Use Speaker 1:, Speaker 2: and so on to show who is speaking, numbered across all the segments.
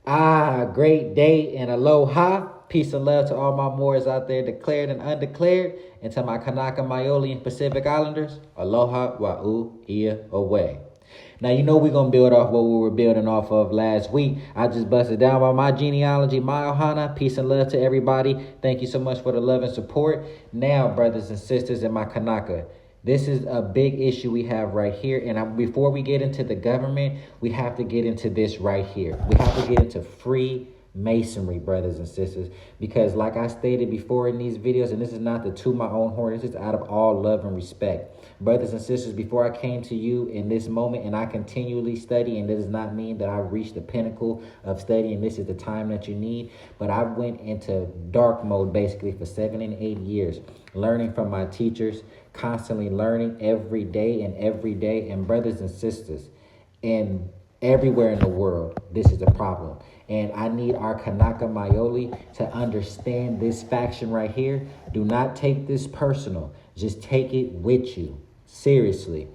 Speaker 1: Great day and aloha. Peace and love to all my Moors out there, declared and undeclared. And to my Kanaka, Maoli, and Pacific Islanders, aloha, wa'u, ia, away. Now, you know we're going to build off what we were building off of last week. I just busted down by my genealogy, my ohana. Peace and love to everybody. Thank you so much for the love and support. Now, brothers and sisters in my Kanaka, this is a big issue we have right here. And before we get into the government, we have to get into this right here. We have to get into Freemasonry, brothers and sisters, because like I stated before in these videos, and this is not to toot my own horn, this is out of all love and respect. Brothers and sisters, before I came to you in this moment, and I continually study, and that does not mean that I've reached the pinnacle of study and this is the time that you need, but I went into dark mode basically for 7 and 8 years, learning from my teachers, constantly learning every day, and brothers and sisters, and everywhere in the world, this is a problem. And I need our Kanaka Maoli to understand this faction right here. Do not take this personal. Just take it with you. Seriously.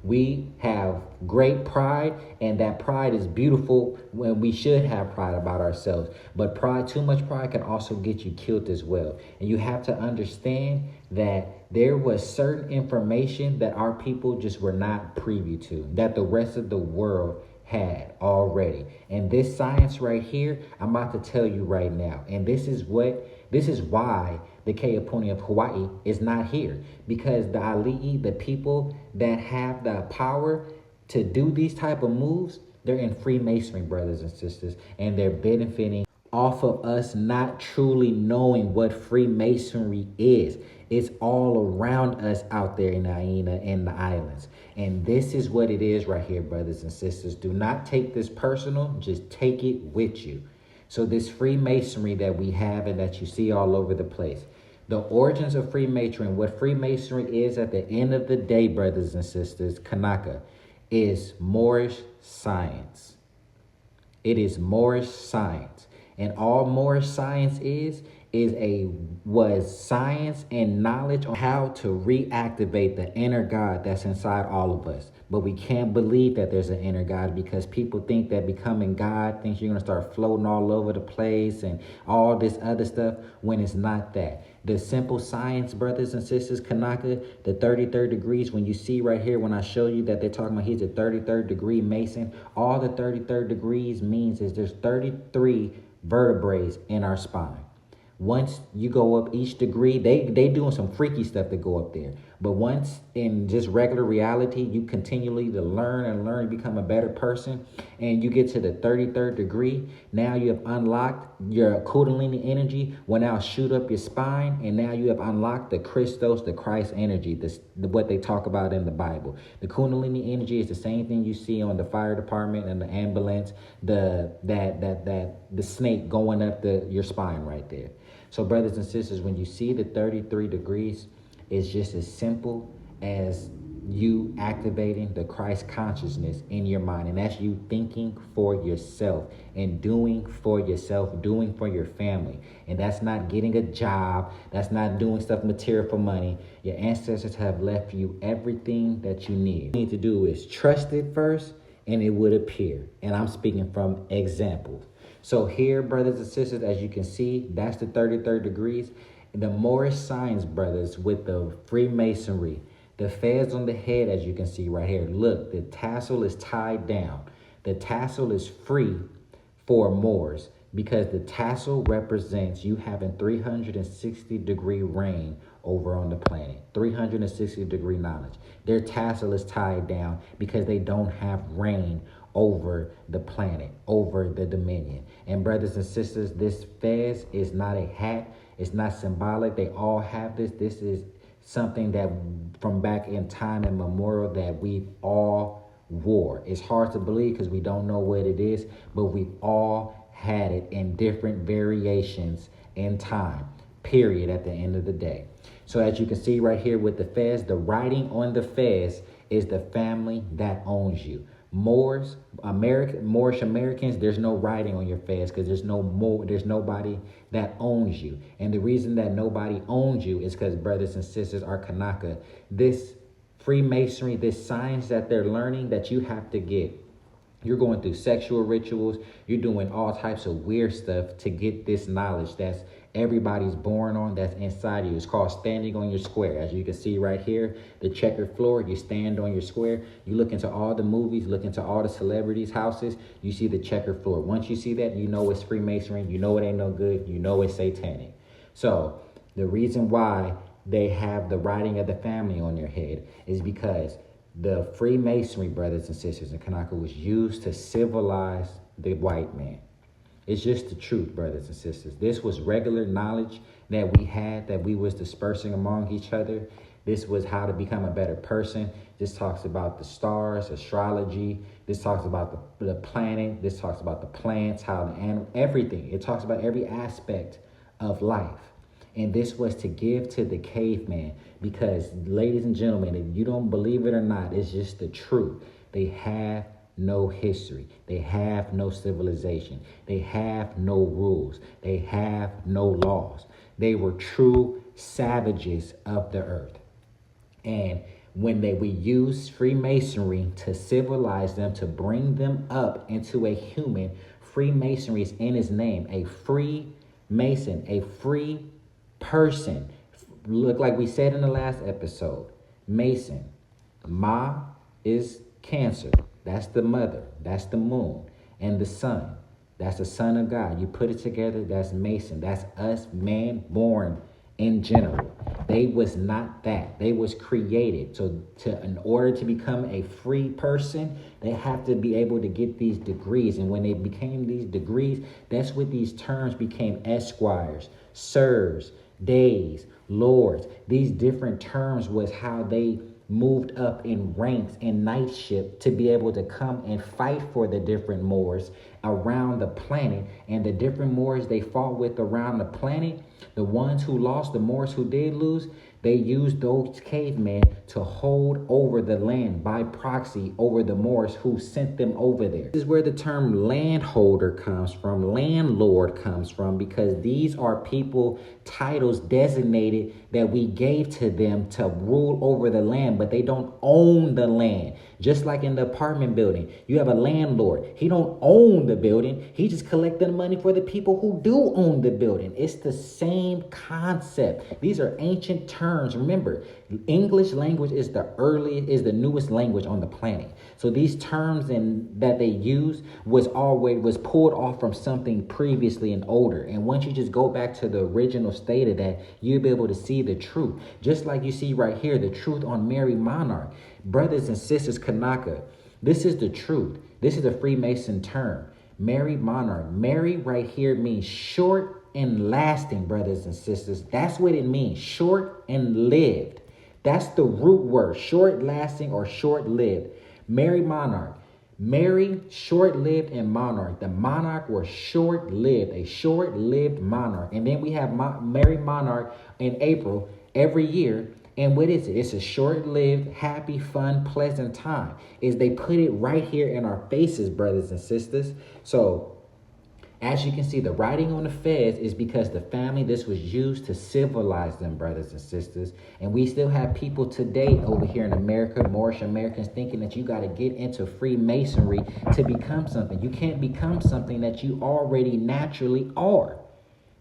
Speaker 1: We have great pride, and that pride is beautiful when we should have pride about ourselves. But pride, too much pride can also get you killed as well. And you have to understand that there was certain information that our people just were not privy to, that the rest of the world had already. And this science right here, I'm about to tell you right now. And this is why the Keapuni of Hawaii is not here, because the Ali'i, the people that have the power to do these type of moves, they're in Freemasonry, brothers and sisters, and they're benefiting off of us not truly knowing what Freemasonry is. It's all around us out there in Aina and the islands. And this is what it is right here, brothers and sisters. Do not take this personal, just take it with you. So this Freemasonry that we have and that you see all over the place, the origins of Freemasonry, what Freemasonry is at the end of the day, brothers and sisters, Kanaka, is Moorish science. It is Moorish science. And all Moorish science was science and knowledge on how to reactivate the inner God that's inside all of us. But we can't believe that there's an inner God, because people think that becoming God thinks you're going to start floating all over the place and all this other stuff, when it's not that. The simple science, brothers and sisters, Kanaka, the 33rd degrees, when you see right here, when I show you that they're talking about he's a 33rd degree Mason, all the 33rd degrees means is there's 33 vertebrae in our spine. Once you go up each degree, they doing some freaky stuff to go up there. But once in just regular reality, you continually to learn and learn, become a better person, and you get to the 33rd degree, now you have unlocked your Kundalini energy, will now shoot up your spine, and now you have unlocked the Christos, the Christ energy, what they talk about in the Bible. The Kundalini energy is the same thing you see on the fire department and the ambulance, the snake going up your spine right there. So brothers and sisters, when you see the 33 degrees, it's just as simple as you activating the Christ consciousness in your mind. And that's you thinking for yourself and doing for yourself, doing for your family. And that's not getting a job. That's not doing stuff material for money. Your ancestors have left you everything that you need. What you need to do is trust it first, and it would appear. And I'm speaking from examples. So here, brothers and sisters, as you can see, that's the 33rd degrees. The Moorish science, brothers, with the Freemasonry, the fez on the head, as you can see right here. Look, the tassel is tied down. The tassel is free for Moors, because the tassel represents you having 360-degree reign over on the planet, 360-degree knowledge. Their tassel is tied down because they don't have reign over the planet, over the dominion. And brothers and sisters, this fez is not a hat. It's not symbolic. They all have this. This is something that from back in time immemorial that we've all wore. It's hard to believe because we don't know what it is, but we've all had it in different variations in time, period, at the end of the day. So as you can see right here with the fez, the writing on the fez is the family that owns you. Moorish Americans, there's no writing on your fez because there's nobody that owns you. And the reason that nobody owns you is because brothers and sisters are Kanaka. This Freemasonry, this science that they're learning that you have to get, You're going through sexual rituals. You're doing all types of weird stuff to get this knowledge that's everybody's born on, that's inside you. It's called standing on your square. As you can see right here, the checkered floor, you stand on your square. You look into all the movies, look into all the celebrities' houses, you see the checkered floor. Once you see that, you know it's Freemasonry. You know it ain't no good. You know it's satanic. So the reason why they have the writing of the family on their head is because the Freemasonry, brothers and sisters, in Kanaka was used to civilize the white man. It's just the truth, brothers and sisters. This was regular knowledge that we had, that we was dispersing among each other. This was how to become a better person. This talks about the stars, astrology. This talks about the planet. This talks about the plants, how the animal, everything. It talks about every aspect of life. And this was to give to the caveman because, ladies and gentlemen, if you don't believe it or not, it's just the truth. They have no history. They have no civilization. They have no rules. They have no laws. They were true savages of the earth. And when we use Freemasonry to civilize them, to bring them up into a human, Freemasonry is in its name, a free Mason, a free person. Look, like we said in the last episode, Mason. Ma is Cancer. That's the mother. That's the moon. And the sun. That's the son of God. You put it together, that's Mason. That's us, man born in general. They was not that. They was created. So in order to become a free person, they have to be able to get these degrees. And when they became these degrees, that's what these terms became: esquires, sirs, days, lords. These different terms was how they moved up in ranks and knightship to be able to come and fight for the different Moors around the planet. And the different Moors they fought with around the planet, the ones who lost, the Moors who did lose, they used those cavemen to hold over the land by proxy over the Moors who sent them over there. This is where the term landholder comes from, landlord comes from, because these are people, titles designated that we gave to them to rule over the land, but they don't own the land. Just like in the apartment building, you have a landlord. He don't own the building. He just collecting money for the people who do own the building. It's the same concept. These are ancient terms. Remember, English language is the newest language on the planet. So these terms that they use was pulled off from something previously and older. And once you just go back to the original state of that, you'll be able to see the truth. Just like you see right here, the truth on Mary Monarch. Brothers and sisters, Kanaka, this is the truth. This is a Freemason term. Mary Monarch. Mary right here means short and lasting, brothers and sisters. That's what it means. Short and lived. That's the root word. Short lasting or short lived. Mary Monarch. Mary, short-lived, and monarch. The monarch was short-lived, a short-lived monarch. And then we have Mary Monarch in April every year. And what is it? It's a short-lived, happy, fun, pleasant time. They put it right here in our faces, brothers and sisters. So as you can see, the writing on the fez is because the family, this was used to civilize them, brothers and sisters. And we still have people today over here in America, Moorish Americans, thinking that you got to get into Freemasonry to become something. You can't become something that you already naturally are.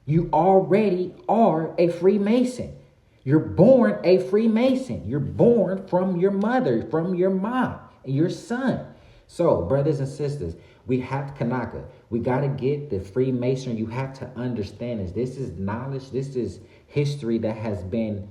Speaker 1: You already are a Freemason. You're born a Freemason. You're born from your mother, from your mom, and your son. So, brothers and sisters, we have Kanaka. We got to get the Freemason. You have to understand this. This is knowledge. This is history that has been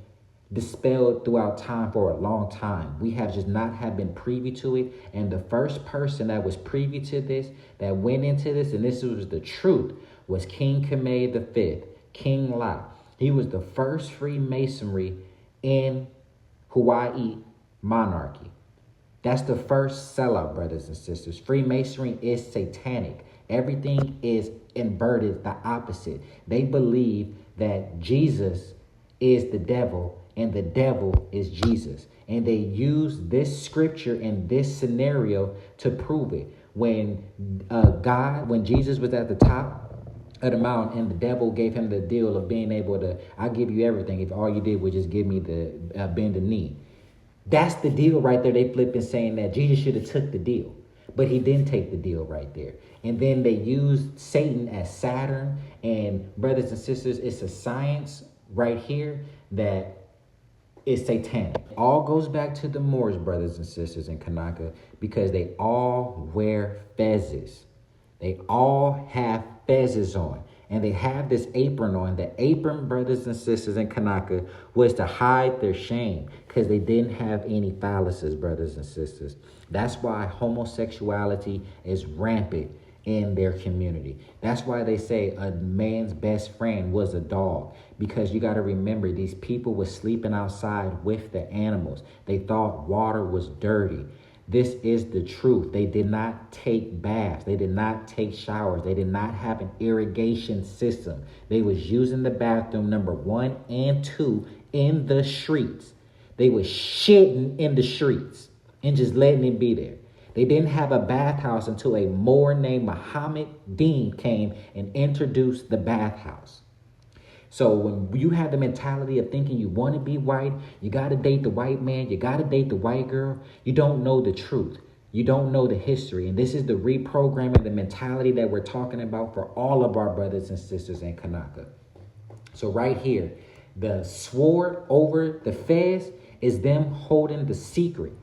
Speaker 1: dispelled throughout time for a long time. We have just not have been privy to it. And the first person that was privy to this, that went into this, and this was the truth, was King Kamei V, King La. He was the first Freemasonry in Hawaii monarchy. That's the first sellout, brothers and sisters. Freemasonry is satanic. Everything is inverted, the opposite. They believe that Jesus is the devil and the devil is Jesus. And they use this scripture in this scenario to prove it. When when Jesus was at the top of the mountain and the devil gave him the deal of being able to, I'll give you everything if all you did was just give me the bend the knee. That's the deal right there. They flipping saying that Jesus should have took the deal. But he didn't take the deal right there. And then they used Satan as Saturn. And brothers and sisters, it's a science right here that is satanic. It all goes back to the Moors, brothers and sisters in Kanaka, because they all wear fezzes. They all have fezzes on. And they have this apron on. The apron, brothers and sisters in Kanaka, was to hide their shame because they didn't have any phalluses, brothers and sisters. That's why homosexuality is rampant in their community. That's why they say a man's best friend was a dog, because you got to remember, these people were sleeping outside with the animals. They thought water was dirty. This is the truth. They did not take baths. They did not take showers. They did not have an irrigation system. They was using the bathroom number 1 and 2 in the streets. They was shitting in the streets and just letting it be there. They didn't have a bathhouse until a Moor named Muhammad Dean came and introduced the bathhouse. So when you have the mentality of thinking you want to be white, you got to date the white man, you got to date the white girl, you don't know the truth. You don't know the history. And this is the reprogramming, the mentality that we're talking about for all of our brothers and sisters in Kanaka. So right here, the sword over the fez is them holding the secret.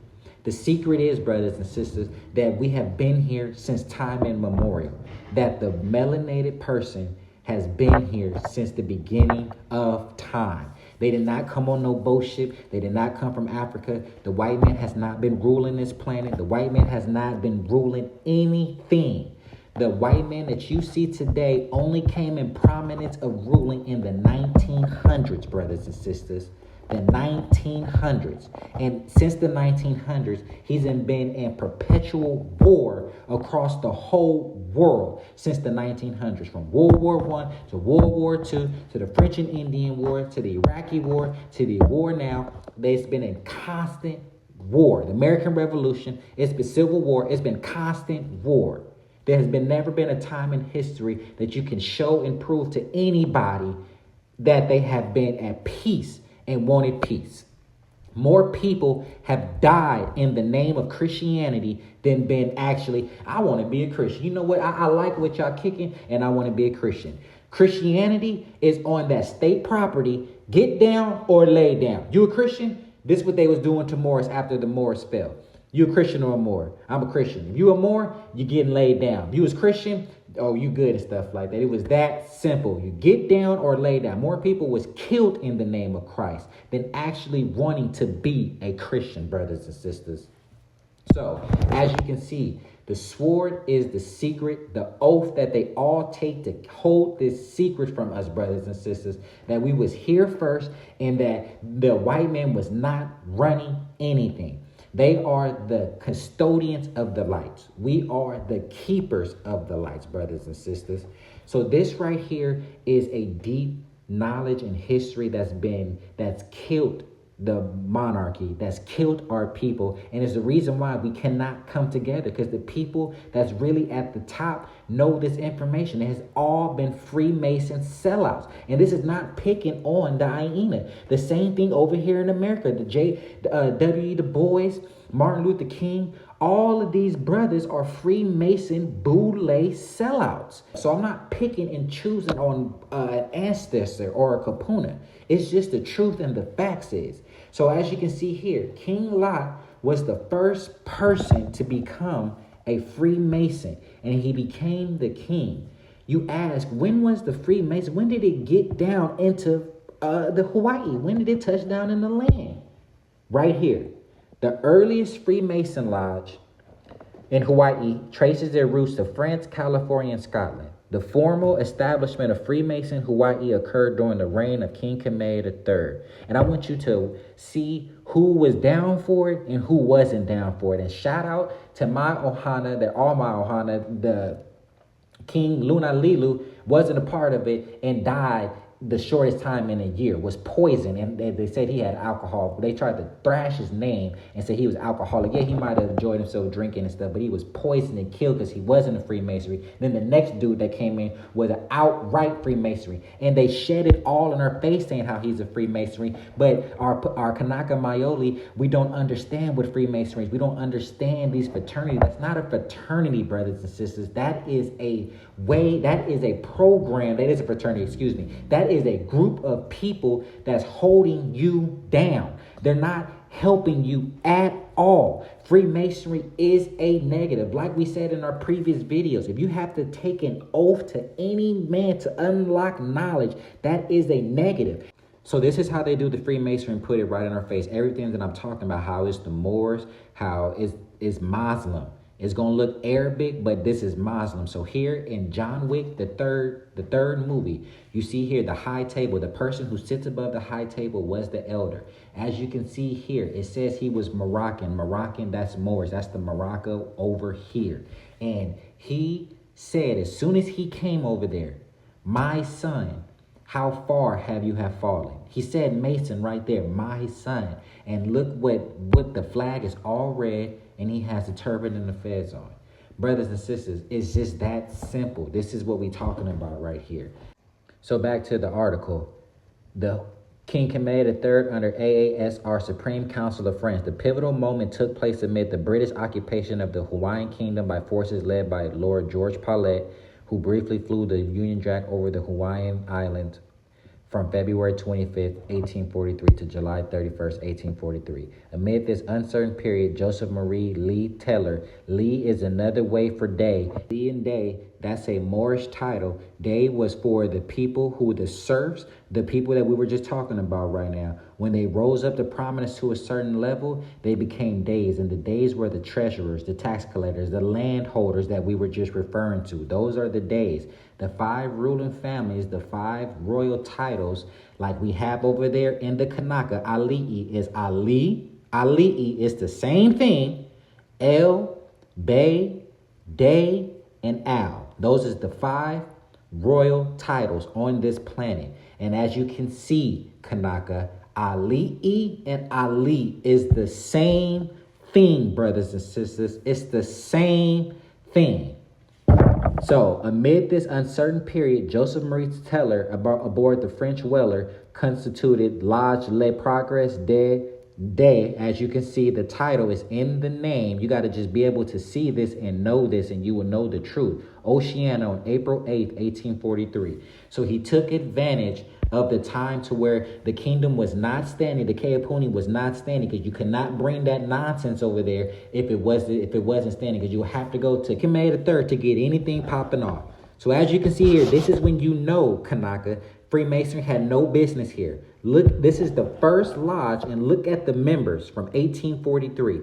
Speaker 1: The secret is, brothers and sisters, that we have been here since time immemorial. That the melanated person has been here since the beginning of time. They did not come on no bullshit. They did not come from Africa. The white man has not been ruling this planet. The white man has not been ruling anything. The white man that you see today only came in prominence of ruling in the 1900s, brothers and sisters. The 1900s. And since the 1900s, he's been in perpetual war across the whole world since the 1900s. From World War I to World War II to the French and Indian War to the Iraqi War to the war now. There's been a constant war. The American Revolution, it's been civil war. It's been constant war. There has never been a time in history that you can show and prove to anybody that they have been at peace and wanted peace. More people have died in the name of Christianity than been actually, I want to be a Christian. You know what? I like what y'all kicking and I want to be a Christian. Christianity is on that state property. Get down or lay down. You a Christian? This is what they was doing to Moors after the Moors fell. You a Christian or a Moor? I'm a Christian. If you a Moor, you getting laid down. If you was Christian, oh, you good and stuff like that. It was that simple. You get down or lay down. More people was killed in the name of Christ than actually wanting to be a Christian, brothers and sisters. So, as you can see, the sword is the secret, the oath that they all take to hold this secret from us, brothers and sisters, that we was here first and that the white man was not running anything. They are the custodians of the lights. We are the keepers of the lights, brothers and sisters. So this right here is a deep knowledge and history that's killed the monarchy, that's killed our people. And it's the reason why we cannot come together, because the people that's really at the top know this information. It has all been Freemason sellouts. And this is not picking on the hyena. The same thing over here in America. The W. Du Bois, Martin Luther King, all of these brothers are Freemason boule sellouts. So I'm not picking and choosing on an ancestor or a kapuna. It's just the truth and the facts is. So as you can see here, King Lot was the first person to become a Freemason, and he became the king. You ask, when was the Freemason? When did it get down into the Hawaii? When did it touch down in the land? Right here. The earliest Freemason lodge in Hawaii traces their roots to France, California, and Scotland. The formal establishment of Freemason Hawaii occurred during the reign of King Kamehameha III. And I want you to see who was down for it and who wasn't down for it. And shout out to my Ohana, my Ohana, the King Lunalilu wasn't a part of it and died the shortest time in a year, was poisoned, and they said he had alcohol. They tried to thrash his name and say he was alcoholic. Yeah, he might have enjoyed himself drinking and stuff, but he was poisoned and killed because he wasn't a Freemasonry. Then the next dude that came in was an outright Freemasonry, and they shed it all in our face saying how he's a Freemasonry. But our Kanaka Maioli, we don't understand what Freemasonry is. We don't understand these fraternities. That's not a fraternity, brothers and sisters. That is a way, that is a program, that is a fraternity, excuse me. That is a group of people that's holding you down. They're not helping you at all. Freemasonry is a negative. Like we said in our previous videos, if you have to take an oath to any man to unlock knowledge, that is a negative. So this is how they do the Freemasonry and put it right in our face. Everything that I'm talking about, how it's the Moors, how it's Muslim. It's going to look Arabic, but this is Muslim. So here in John Wick, the third movie, you see here the high table. The person who sits above the high table was the elder. As you can see here, it says he was Moroccan. Moroccan, that's Moors. That's the Morocco over here. And he said, as soon as he came over there, my son, how far have you have fallen? He said Mason right there, my son. And look what the flag is all red, and he has a turban and the fez on. Brothers and sisters, it's just that simple. This is what we're talking about right here. So back to the article. The King Kamehameha III under AASR Supreme Council of France. The pivotal moment took place amid the British occupation of the Hawaiian Kingdom by forces led by Lord George Paulet, who briefly flew the Union Jack over the Hawaiian Islands from February 25th, 1843 to July 31st, 1843. Amid this uncertain period, Joseph Marie Lee Teller, Lee is another way for day. Lee and day, that's a Moorish title. Day was for the people who the serfs, the people that we were just talking about right now. When they rose up to prominence to a certain level, they became days. And the days were the treasurers, the tax collectors, the landholders that we were just referring to. Those are the days. The 5 ruling families, the 5 royal titles, like we have over there in the Kanaka, Ali'i is Ali. Ali'i is the same thing. El, Bay, Day, and Al. Those is the 5 royal titles on this planet. And as you can see, Kanaka, Ali'i and Ali is the same thing, brothers and sisters. It's the same thing. So, amid this uncertain period, Joseph Marie Teller aboard the French whaler constituted Lodge Le Progrès de, as you can see, the title is in the name. You got to just be able to see this and know this, and you will know the truth. Oceania on April 8th, 1843. So he took advantage of the time to where the kingdom was not standing, the Keapuni was not standing, because you cannot bring that nonsense over there if it wasn't standing, because you have to go to Kamehameha III to get anything popping off. So as you can see here, this is when you know, Kanaka, Freemasonry had no business here. Look, this is the first lodge, and look at the members from 1843.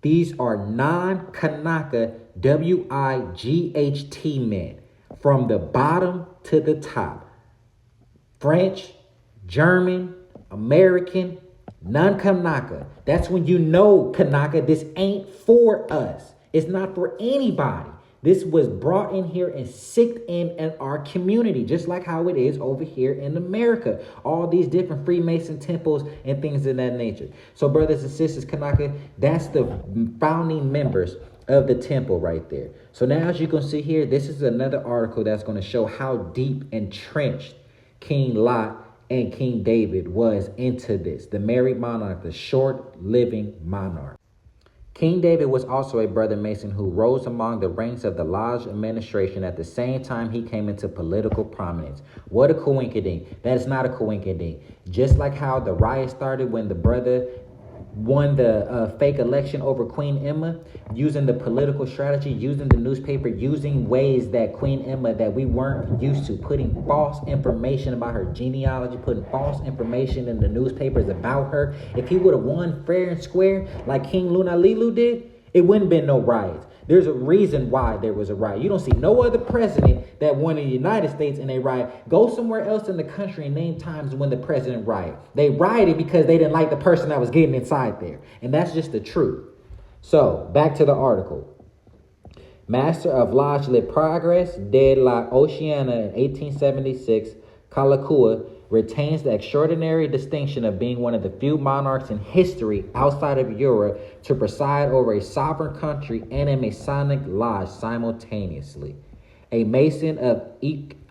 Speaker 1: These are non-Kanaka WIGHT men from the bottom to the top. French, German, American, non-Kanaka. That's when you know, Kanaka, this ain't for us. It's not for anybody. This was brought in here and sicked in our community, just like how it is over here in America. All these different Freemason temples and things of that nature. So brothers and sisters, Kanaka, that's the founding members of the temple right there. So now as you can see here, this is another article that's going to show how deep entrenched King Lot and King David was into this. The married monarch, the short-living monarch. King David was also a brother Mason who rose among the ranks of the Lodge administration at the same time he came into political prominence. What a coincidence. That is not a coincidence. Just like how the riot started when the brother won the fake election over Queen Emma, using the political strategy, using the newspaper, using ways that Queen Emma that we weren't used to, putting false information about her genealogy, putting false information in the newspapers about her. If he would have won fair and square like King Lunalilu did, it wouldn't have been no riots. There's a reason why there was a riot. You don't see no other president that won in the United States in a riot. Go somewhere else in the country and name times when the president rioted. They rioted because they didn't like the person that was getting inside there. And that's just the truth. So, back to the article. Master of Lodge Le Progrès de la Oceana in 1876, Kalakua, retains the extraordinary distinction of being one of the few monarchs in history outside of Europe to preside over a sovereign country and a Masonic lodge simultaneously. A Mason of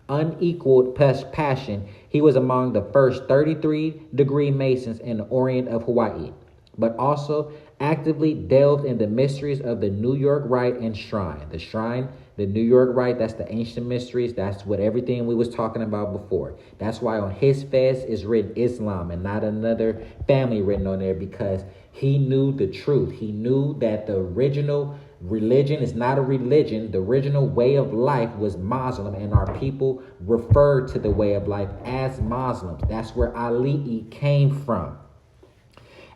Speaker 1: unequaled passion, he was among the first 33-degree Masons in the Orient of Hawaii, but also actively delved in the mysteries of the New York Rite and Shrine. The Shrine, the New York Rite, that's the ancient mysteries. That's what everything we was talking about before. That's why on his fez is written Islam and not another family written on there, because he knew the truth. He knew that the original religion is not a religion. The original way of life was Muslim, and our people referred to the way of life as Muslims. That's where Ali came from.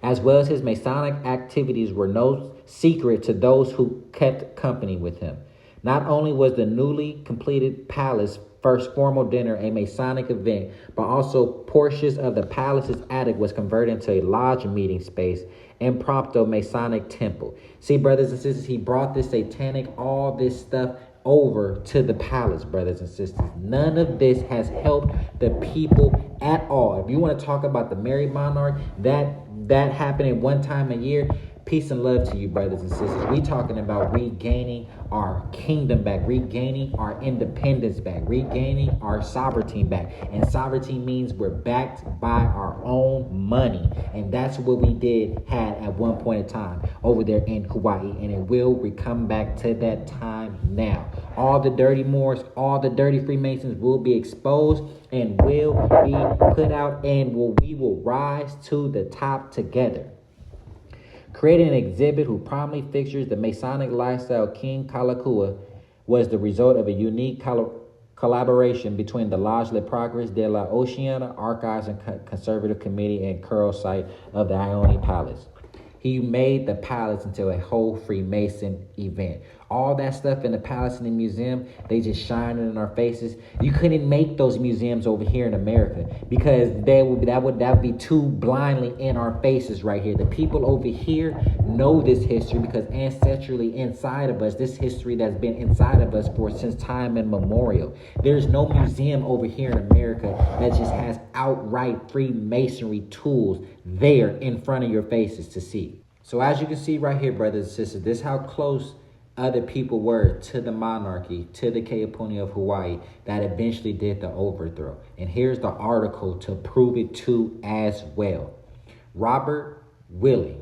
Speaker 1: As well as his Masonic activities were no secret to those who kept company with him. Not only was the newly completed palace first formal dinner a Masonic event, but also portions of the palace's attic was converted into a lodge meeting space, impromptu Masonic temple. See, brothers and sisters, he brought this satanic, all this stuff over to the palace, brothers and sisters. None of this has helped the people at all. If you want to talk about the married monarch, that happening one time a year, peace and love to you, brothers and sisters. We talking about regaining our kingdom back, regaining our independence back, regaining our sovereignty back. And sovereignty means we're backed by our own money. And that's what we had at one point in time over there in Hawaii. And it will come back to that time now. All the dirty Moors, all the dirty Freemasons will be exposed and will be put out, and we will rise to the top together. Creating an exhibit who prominently fixtures the Masonic lifestyle King Kalakua was the result of a unique collaboration between the Lodge Le Progrès de la Oceana Archives and Conservative Committee and Curl site of the Ione Palace. He made the palace into a whole Freemason event. All that stuff in the palace and the museum, they just shine in our faces. You couldn't make those museums over here in America because that would be too blindly in our faces right here. The people over here know this history because ancestrally inside of us, this history that's been inside of us since time immemorial. There's no museum over here in America that just has outright Freemasonry tools there in front of your faces to see. So as you can see right here, brothers and sisters, this is how close other people were to the monarchy, to the Keapuni of Hawaii that eventually did the overthrow. And here's the article to prove it too as well. Robert Willie.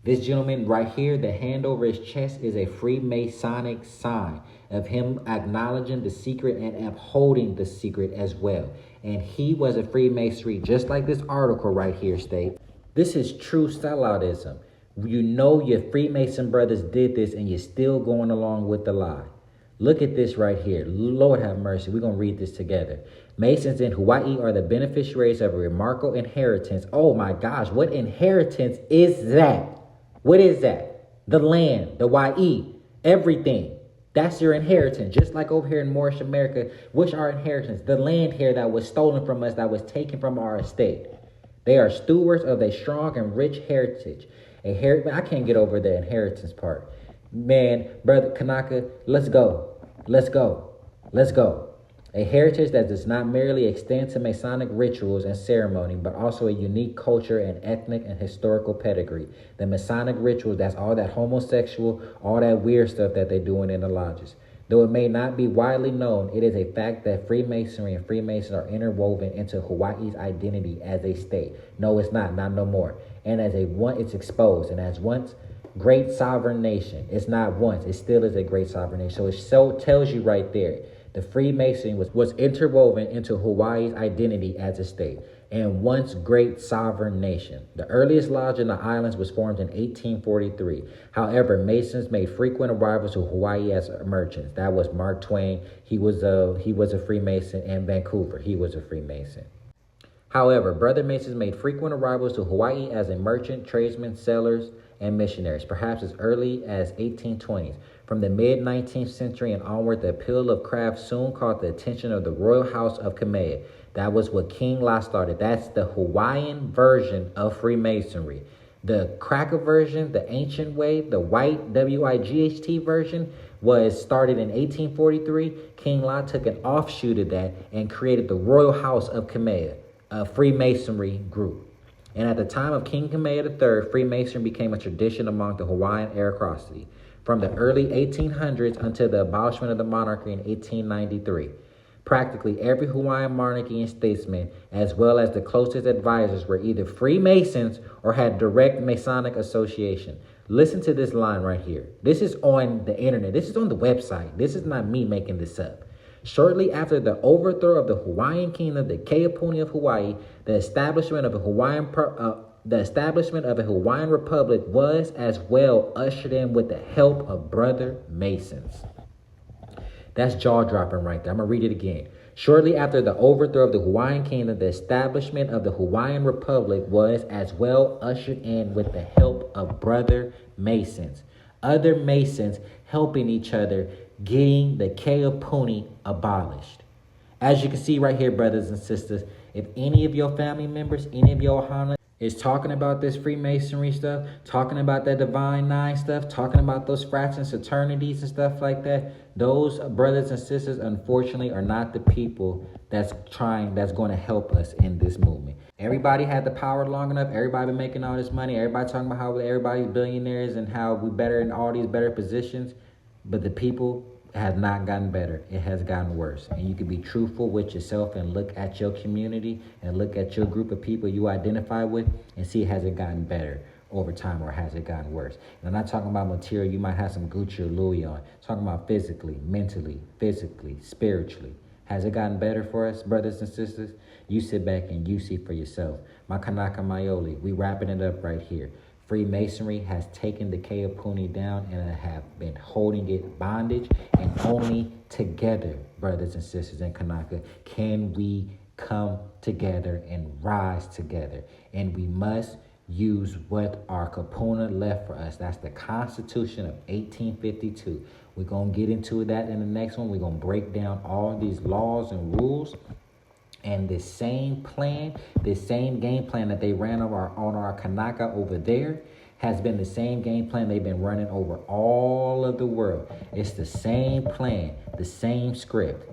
Speaker 1: This gentleman right here, the hand over his chest is a Freemasonic sign of him acknowledging the secret and upholding the secret as well. And he was a Freemasonry, just like this article right here states. This is true selloutism. You know your Freemason brothers did this and you're still going along with the lie. Look at this right here. Lord have mercy. We're going to read this together. Masons in Hawaii are the beneficiaries of a remarkable inheritance. Oh my gosh, what inheritance is that? What is that? The land, the YE, everything. That's your inheritance. Just like over here in Moorish America, what's our inheritance? The land here that was stolen from us, that was taken from our estate. They are stewards of a strong and rich heritage. I can't get over the inheritance part. Man, brother Kanaka, let's go. Let's go. Let's go. A heritage that does not merely extend to Masonic rituals and ceremony, but also a unique culture and ethnic and historical pedigree. The Masonic rituals, that's all that homosexual, all that weird stuff that they're doing in the lodges. Though it may not be widely known, it is a fact that Freemasonry and Freemasons are interwoven into Hawaii's identity as a state. No, it's not no more. And as it's exposed. And as once great sovereign nation, it's not once, it still is a great sovereign nation. So it tells you right there, the Freemasonry was interwoven into Hawaii's identity as a state and once great sovereign nation. The earliest lodge in the islands was formed in 1843. However, Masons made frequent arrivals to Hawaii as merchants. That was Mark Twain. He was a Freemason, and Vancouver. He was a Freemason. However, Brother Masons made frequent arrivals to Hawaii as a merchant, tradesman, sellers, and missionaries, perhaps as early as 1820s. From the mid-19th century and onward, the appeal of craft soon caught the attention of the Royal House of Kamea. That was what King La started. That's the Hawaiian version of Freemasonry. The cracker version, the ancient way, the white WIGHT version was started in 1843. King La took an offshoot of that and created the Royal House of Kamea. Freemasonry group. And at the time of King Kamehameha III, Freemasonry became a tradition among the Hawaiian aristocracy from the early 1800s until the abolishment of the monarchy in 1893. Practically every Hawaiian monarchy and statesman, as well as the closest advisors, were either Freemasons or had direct Masonic association. Listen to this line right here. This is on the internet. This is on the website. This is not me making this up. Shortly after the overthrow of the Hawaiian kingdom, the Keapuni of Hawaii, the establishment of a Hawaiian republic was as well ushered in with the help of brother Masons. That's jaw-dropping right there. I'm going to read it again. Shortly after the overthrow of the Hawaiian kingdom, the establishment of the Hawaiian republic was as well ushered in with the help of brother Masons. Other Masons helping each other, getting the Keapuni abolished. As you can see right here, brothers and sisters, if any of your family members, any of your ohana is talking about this Freemasonry stuff, talking about that Divine Nine stuff, talking about those frats and fraternities and stuff like that, those brothers and sisters, unfortunately, are not the people that's going to help us in this movement. Everybody had the power long enough. Everybody been making all this money. Everybody talking about how everybody's billionaires and how we better in all these better positions. But the people have not gotten better. It has gotten worse. And you can be truthful with yourself and look at your community and look at your group of people you identify with and see, has it gotten better over time or has it gotten worse? And I'm not talking about material. You might have some Gucci or Louis on. I'm talking about physically, mentally, physically, spiritually. Has it gotten better for us, brothers and sisters? You sit back and you see for yourself. My Kanaka Maioli, we wrapping it up right here. Freemasonry has taken the Keapuni down and have been holding it bondage, and only together, brothers and sisters in Kanaka, can we come together and rise together. And we must use what our Kapuna left for us. That's the Constitution of 1852. We're going to get into that in the next one. We're going to break down all these laws and rules. And this same plan, this same game plan that they ran on our Kanaka over there has been the same game plan they've been running over all of the world. It's the same plan, the same script.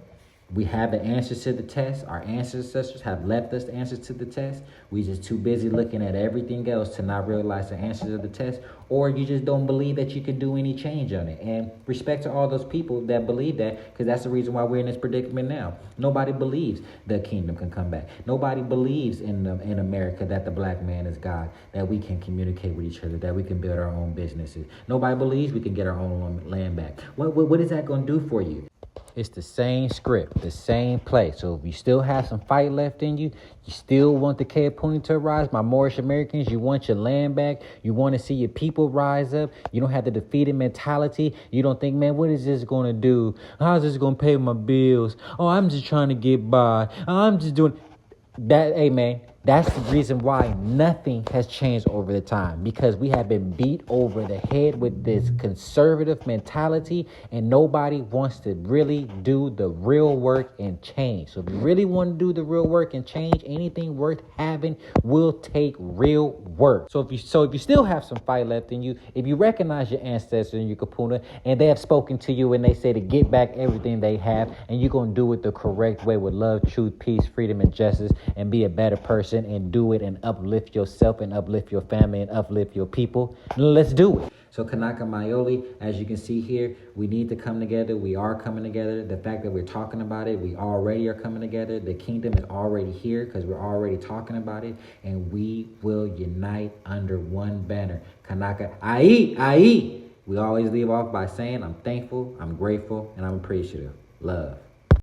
Speaker 1: We have the answers to the test. Our ancestors have left us the answers to the test. We just too busy looking at everything else to not realize the answers of the test, or you just don't believe that you can do any change on it. And respect to all those people that believe that, because that's the reason why we're in this predicament now. Nobody believes the kingdom can come back. Nobody believes in America that the black man is God, that we can communicate with each other, that we can build our own businesses. Nobody believes we can get our own land back. What is that going to do for you? It's the same script, the same play. So if you still have some fight left in you, you still want the Keapuni to rise, my Moorish Americans, you want your land back, you want to see your people rise up, you don't have the defeated mentality, you don't think, man, what is this going to do? How's this going to pay my bills? Oh, I'm just trying to get by. I'm just doing that. Hey, man. That's the reason why nothing has changed over the time, because we have been beat over the head with this conservative mentality, and nobody wants to really do the real work and change. So if you really want to do the real work and change, anything worth having will take real work. So if you still have some fight left in you, if you recognize your ancestors and your kapuna, and they have spoken to you and they say to get back everything they have, and you're going to do it the correct way with love, truth, peace, freedom, and justice, and be a better person, and do it and uplift yourself and uplift your family and uplift your people, let's do it. So Kanaka Maioli, as you can see here, we need to come together. We are coming together. The fact that we're talking about it, we already are coming together. The kingdom is already here because we're already talking about it, and we will unite under one banner. Kanaka Ai. We always leave off by saying I'm thankful, I'm grateful, and I'm appreciative. Love.